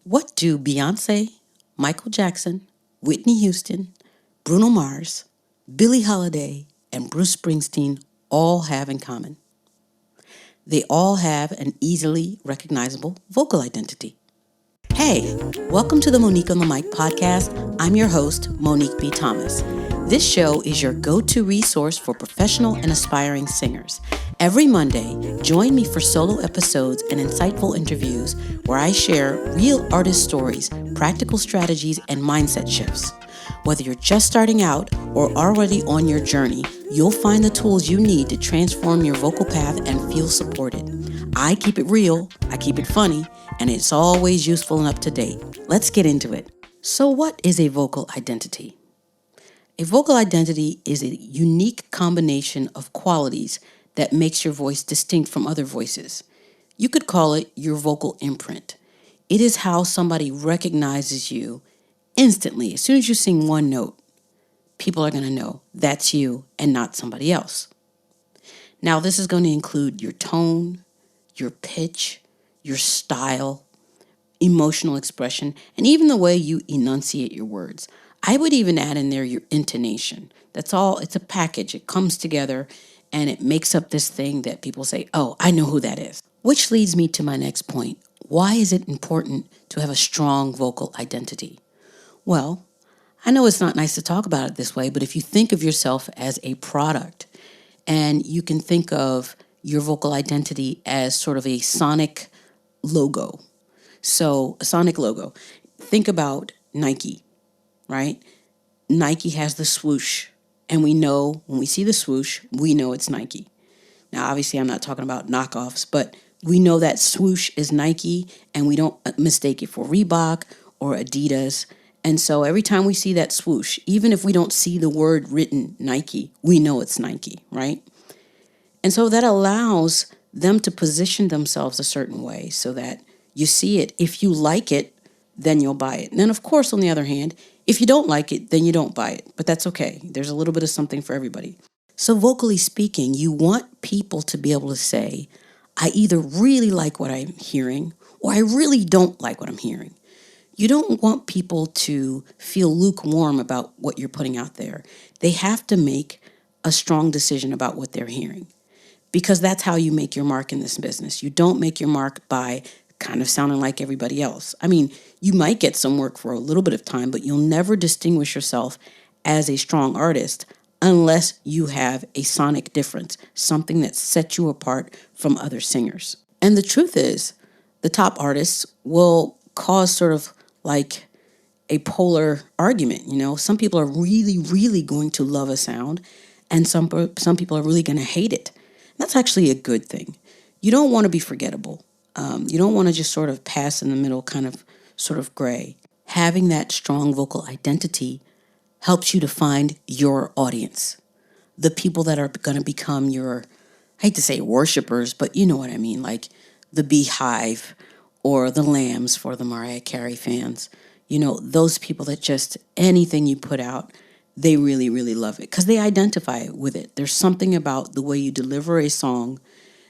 What do Beyonce, Michael Jackson, Whitney Houston, Bruno Mars, Billie Holiday, and Bruce Springsteen all have in common? They all have an easily recognizable vocal identity. Hey, welcome to the Monique on the Mic podcast. I'm your host, Monique B. Thomas. This show is your go-to resource for professional and aspiring singers. Every Monday, join me for solo episodes and insightful interviews where I share real artist stories, practical strategies, and mindset shifts. Whether you're just starting out or already on your journey, you'll find the tools you need to transform your vocal path and feel supported. I keep it real, I keep it funny, and it's always useful and up to date. Let's get into it. So what is a vocal identity? A vocal identity is a unique combination of qualities that makes your voice distinct from other voices. You could call it your vocal imprint. It is how somebody recognizes you instantly. As soon as you sing one note, people are going to know that's you and not somebody else. Now, this is going to include your tone, your pitch, your style, emotional expression, and even the way you enunciate your words. I would even add in there your intonation. That's all. It's a package. It comes together and it makes up this thing that people say, oh, I know who that is. Which leads me to my next point. Why is it important to have a strong vocal identity? Well, I know it's not nice to talk about it this way, but if you think of yourself as a product and you can think of your vocal identity as sort of a sonic logo. So a sonic logo, think about Nike, right? Nike has the swoosh, and we know when we see the swoosh, we know it's Nike. Now, obviously, I'm not talking about knockoffs, but we know that swoosh is Nike, and we don't mistake it for Reebok or Adidas. And so every time we see that swoosh, even if we don't see the word written Nike, we know it's Nike, right? And so that allows them to position themselves a certain way so that you see it. If you like it, then you'll buy it. And then, of course, on the other hand, if you don't like it, then you don't buy it. But that's okay. There's a little bit of something for everybody. So vocally speaking, you want people to be able to say, I either really like what I'm hearing or I really don't like what I'm hearing. You don't want people to feel lukewarm about what you're putting out there. They have to make a strong decision about what they're hearing because that's how you make your mark in this business. You don't make your mark by kind of sounding like everybody else. I mean, you might get some work for a little bit of time, but you'll never distinguish yourself as a strong artist unless you have a sonic difference, something that sets you apart from other singers. And the truth is, the top artists will cause sort of like a polar argument. You know, some people are really, really going to love a sound, and some people are really going to hate it. That's actually a good thing. You don't want to be forgettable. You don't want to just sort of pass in the middle, kind of sort of gray. Having that strong vocal identity helps you to find your audience, the people that are going to become your, I hate to say worshipers, but you know what I mean, like the Beehive or the Lambs for the Mariah Carey fans. You know, those people that just anything you put out, they really, really love it because they identify with it. There's something about the way you deliver a song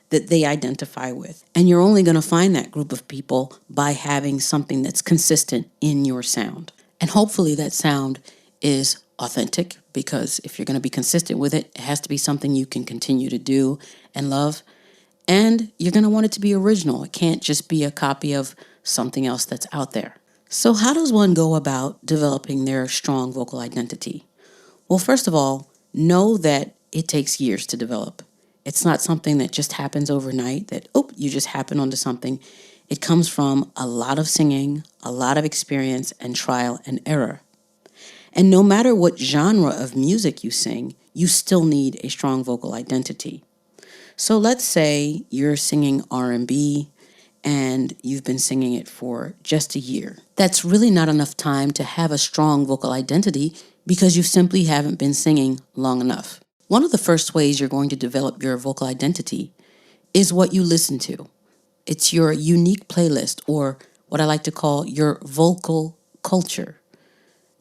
that they identify with. And you're only going to find that group of people by having something that's consistent in your sound. And hopefully that sound is authentic because if you're going to be consistent with it, it has to be something you can continue to do and love. And you're going to want it to be original. It can't just be a copy of something else that's out there. So how does one go about developing their strong vocal identity? Well, first of all, know that it takes years to develop. It's not something that just happens overnight, that, you just happen onto something. It comes from a lot of singing, a lot of experience, and trial and error. And no matter what genre of music you sing, you still need a strong vocal identity. So let's say you're singing R&B and you've been singing it for just a year. That's really not enough time to have a strong vocal identity because you simply haven't been singing long enough. One of the first ways you're going to develop your vocal identity is what you listen to. It's your unique playlist, or what I like to call your vocal culture.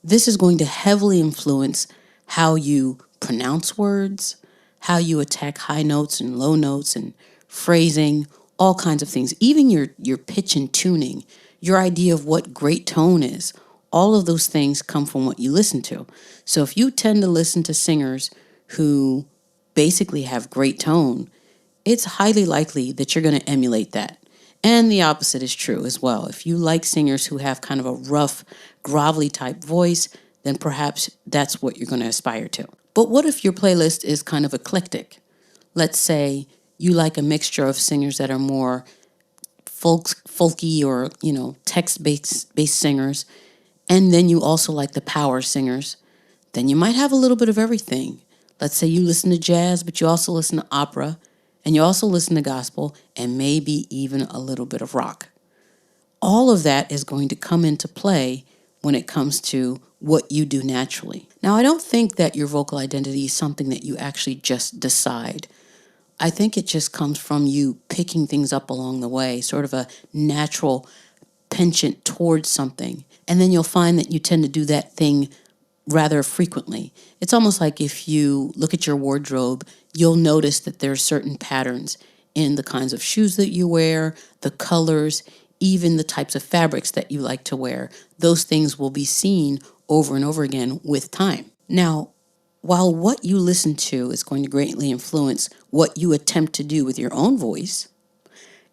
This is going to heavily influence how you pronounce words, how you attack high notes and low notes and phrasing, all kinds of things. Even your pitch and tuning, your idea of what great tone is. All of those things come from what you listen to. So if you tend to listen to singers who basically have great tone, it's highly likely that you're going to emulate that. And the opposite is true as well. If you like singers who have kind of a rough, grovelly type voice, then perhaps that's what you're going to aspire to. But what if your playlist is kind of eclectic? Let's say you like a mixture of singers that are more folky or, text-based singers, and then you also like the power singers. Then you might have a little bit of everything. Let's say you listen to jazz, but you also listen to opera, and you also listen to gospel, and maybe even a little bit of rock. All of that is going to come into play when it comes to what you do naturally. Now, I don't think that your vocal identity is something that you actually just decide. I think it just comes from you picking things up along the way, sort of a natural penchant towards something. And then you'll find that you tend to do that thing rather frequently. It's almost like if you look at your wardrobe, you'll notice that there are certain patterns in the kinds of shoes that you wear, the colors, even the types of fabrics that you like to wear. Those things will be seen over and over again with time. Now, while what you listen to is going to greatly influence what you attempt to do with your own voice,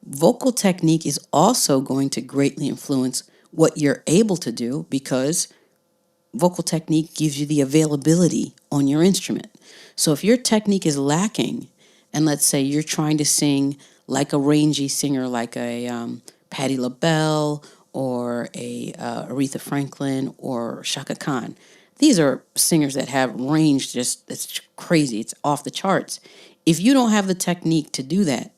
vocal technique is also going to greatly influence what you're able to do, because vocal technique gives you the availability on your instrument. So if your technique is lacking, and let's say you're trying to sing like a rangy singer, like a Patti LaBelle or a Aretha Franklin or Shaka Khan, these are singers that have range it's crazy. It's off the charts. If you don't have the technique to do that,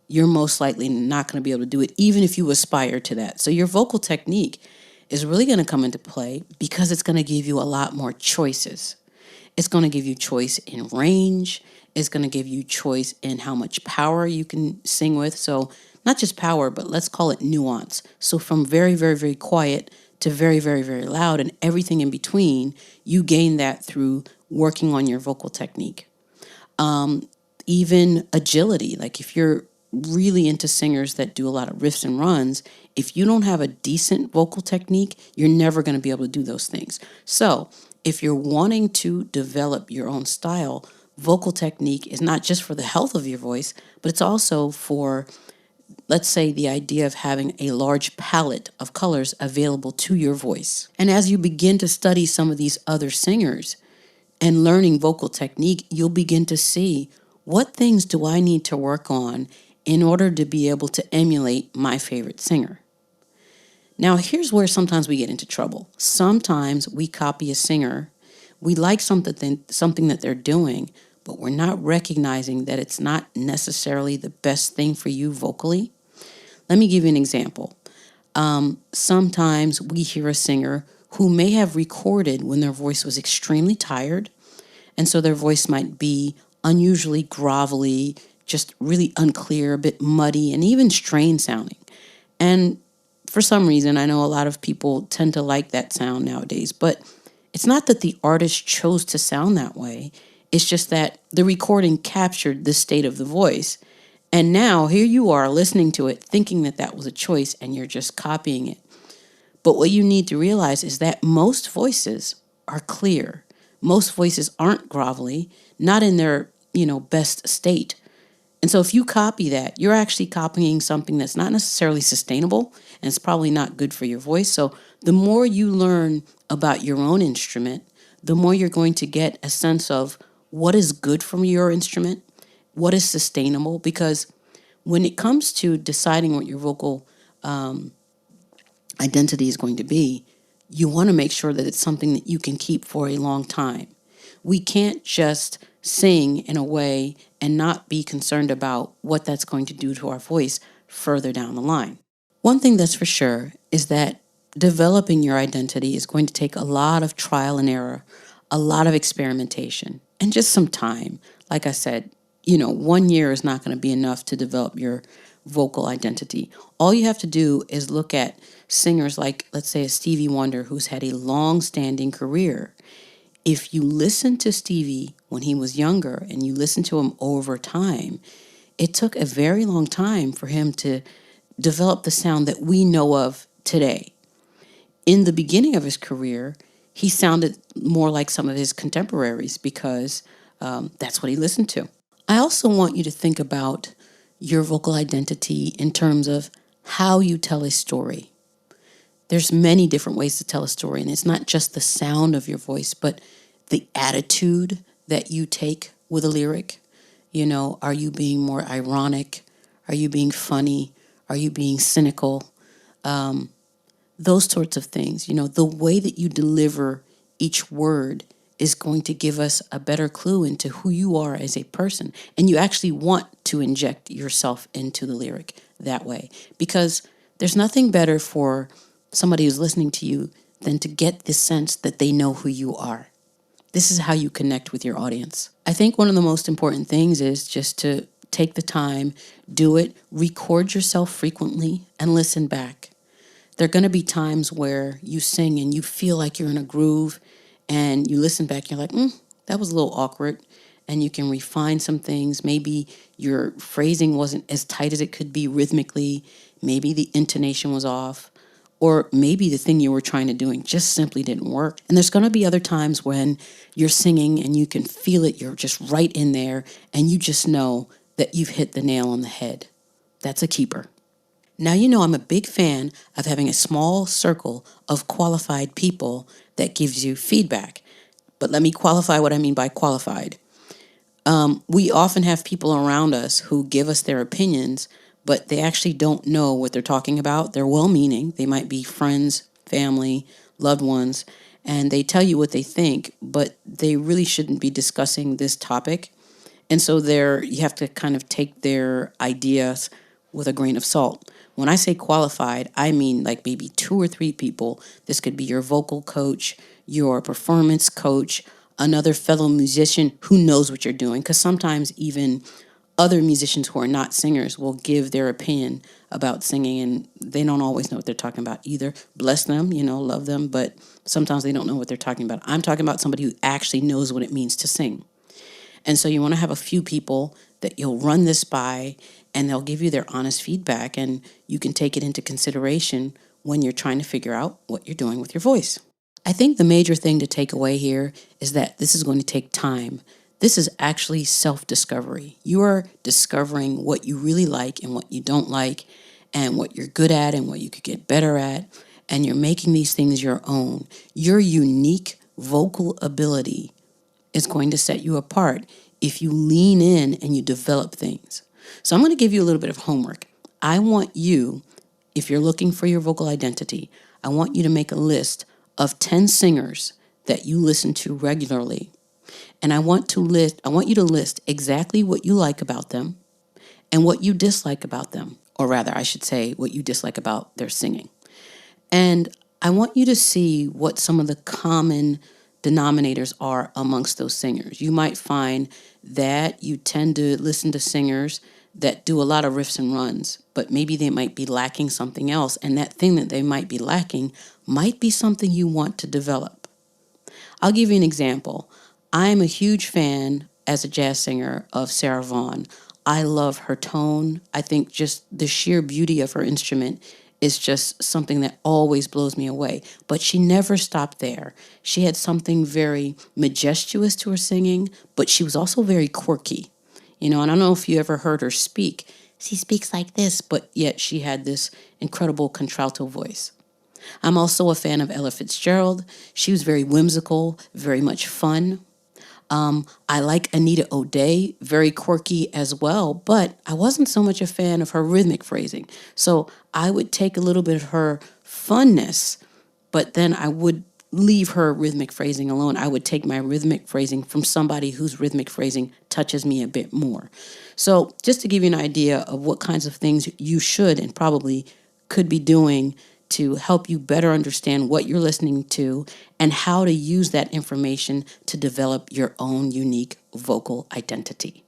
you're most likely not going to be able to do it, even if you aspire to that. So your vocal technique is really going to come into play because it's going to give you a lot more choices. It's going to give you choice in range. It's going to give you choice in how much power you can sing with. So not just power, but let's call it nuance. So from very, very, very quiet to very, very, very loud and everything in between, you gain that through working on your vocal technique. Even agility, like if you're really into singers that do a lot of riffs and runs, if you don't have a decent vocal technique, you're never going to be able to do those things. So if you're wanting to develop your own style, vocal technique is not just for the health of your voice, but it's also for, let's say, the idea of having a large palette of colors available to your voice. And as you begin to study some of these other singers and learning vocal technique, you'll begin to see, what things do I need to work on in order to be able to emulate my favorite singer? Now, here's where sometimes we get into trouble. Sometimes we copy a singer. We like something that they're doing, but we're not recognizing that it's not necessarily the best thing for you vocally. Let me give you an example. Sometimes we hear a singer who may have recorded when their voice was extremely tired, and so their voice might be unusually grovelly, just really unclear, a bit muddy, and even strained sounding. And for some reason, I know a lot of people tend to like that sound nowadays, but it's not that the artist chose to sound that way. It's just that the recording captured the state of the voice. And now here you are listening to it, thinking that that was a choice, and you're just copying it. But what you need to realize is that most voices are clear. Most voices aren't grovelly, not in their, best state. And so if you copy that, you're actually copying something that's not necessarily sustainable, and it's probably not good for your voice. So the more you learn about your own instrument, the more you're going to get a sense of what is good from your instrument, what is sustainable. Because when it comes to deciding what your vocal identity is going to be, you want to make sure that it's something that you can keep for a long time. We can't just sing in a way and not be concerned about what that's going to do to our voice further down the line. One thing that's for sure is that developing your identity is going to take a lot of trial and error, a lot of experimentation, and just some time. Like I said, 1 year is not going to be enough to develop your vocal identity. All you have to do is look at singers like, let's say, a Stevie Wonder, who's had a long-standing career. If you listen to Stevie when he was younger and you listen to him over time, it took a very long time for him to develop the sound that we know of today. In the beginning of his career, he sounded more like some of his contemporaries because that's what he listened to. I also want you to think about your vocal identity in terms of how you tell a story. There's many different ways to tell a story, and it's not just the sound of your voice, but the attitude that you take with a lyric. You know, are you being more ironic? Are you being funny? Are you being cynical? Those sorts of things. You know, the way that you deliver each word is going to give us a better clue into who you are as a person. And you actually want to inject yourself into the lyric that way, because there's nothing better for somebody who's listening to you than to get the sense that they know who you are. This is how you connect with your audience. I think one of the most important things is just to take the time, do it, record yourself frequently, and listen back. There are going to be times where you sing and you feel like you're in a groove, and you listen back, you're like, that was a little awkward. And you can refine some things. Maybe your phrasing wasn't as tight as it could be rhythmically. Maybe the intonation was off. Or maybe the thing you were trying to do just simply didn't work. And there's going to be other times when you're singing and you can feel it. You're just right in there, and you just know that you've hit the nail on the head. That's a keeper. Now, you know I'm a big fan of having a small circle of qualified people that gives you feedback. But let me qualify what I mean by qualified. We often have people around us who give us their opinions, but they actually don't know what they're talking about. They're well-meaning. They might be friends, family, loved ones, and they tell you what they think, but they really shouldn't be discussing this topic. And so you have to kind of take their ideas with a grain of salt. When I say qualified, I mean like maybe 2 or 3 people. This could be your vocal coach, your performance coach, another fellow musician who knows what you're doing, because sometimes even other musicians who are not singers will give their opinion about singing, and they don't always know what they're talking about either. Bless them, love them, but sometimes they don't know what they're talking about. I'm talking about somebody who actually knows what it means to sing. And so you want to have a few people that you'll run this by, and they'll give you their honest feedback, and you can take it into consideration when you're trying to figure out what you're doing with your voice. I think the major thing to take away here is that this is going to take time. This is actually self-discovery. You are discovering what you really like and what you don't like, and what you're good at and what you could get better at, and you're making these things your own. Your unique vocal ability is going to set you apart if you lean in and you develop things. So I'm going to give you a little bit of homework. I want you, if you're looking for your vocal identity, I want you to make a list of 10 singers that you listen to regularly. And I want you to list exactly what you like about them and what you dislike about them, or rather, I should say, what you dislike about their singing. And I want you to see what some of the common denominators are amongst those singers. You might find that you tend to listen to singers that do a lot of riffs and runs, but maybe they might be lacking something else, and that thing that they might be lacking might be something you want to develop. I'll give you an example. I'm a huge fan, as a jazz singer, of Sarah Vaughan. I love her tone. I think just the sheer beauty of her instrument is just something that always blows me away. But she never stopped there. She had something very majestuous to her singing, but she was also very quirky. And I don't know if you ever heard her speak. She speaks like this, but yet she had this incredible contralto voice. I'm also a fan of Ella Fitzgerald. She was very whimsical, very much fun. I like Anita O'Day, very quirky as well, but I wasn't so much a fan of her rhythmic phrasing. So I would take a little bit of her funness, but then I would leave her rhythmic phrasing alone. I would take my rhythmic phrasing from somebody whose rhythmic phrasing touches me a bit more. So just to give you an idea of what kinds of things you should and probably could be doing to help you better understand what you're listening to and how to use that information to develop your own unique vocal identity.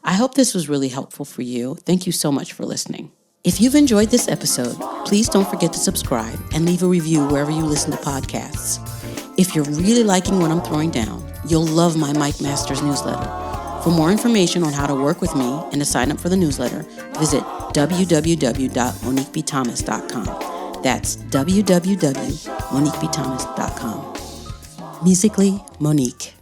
I hope this was really helpful for you. Thank you so much for listening. If you've enjoyed this episode, please don't forget to subscribe and leave a review wherever you listen to podcasts. If you're really liking what I'm throwing down, you'll love my Mike Masters newsletter. For more information on how to work with me and to sign up for the newsletter, visit www.moniquebthomas.com. That's www.moniquebthomas.com. Musically, Monique.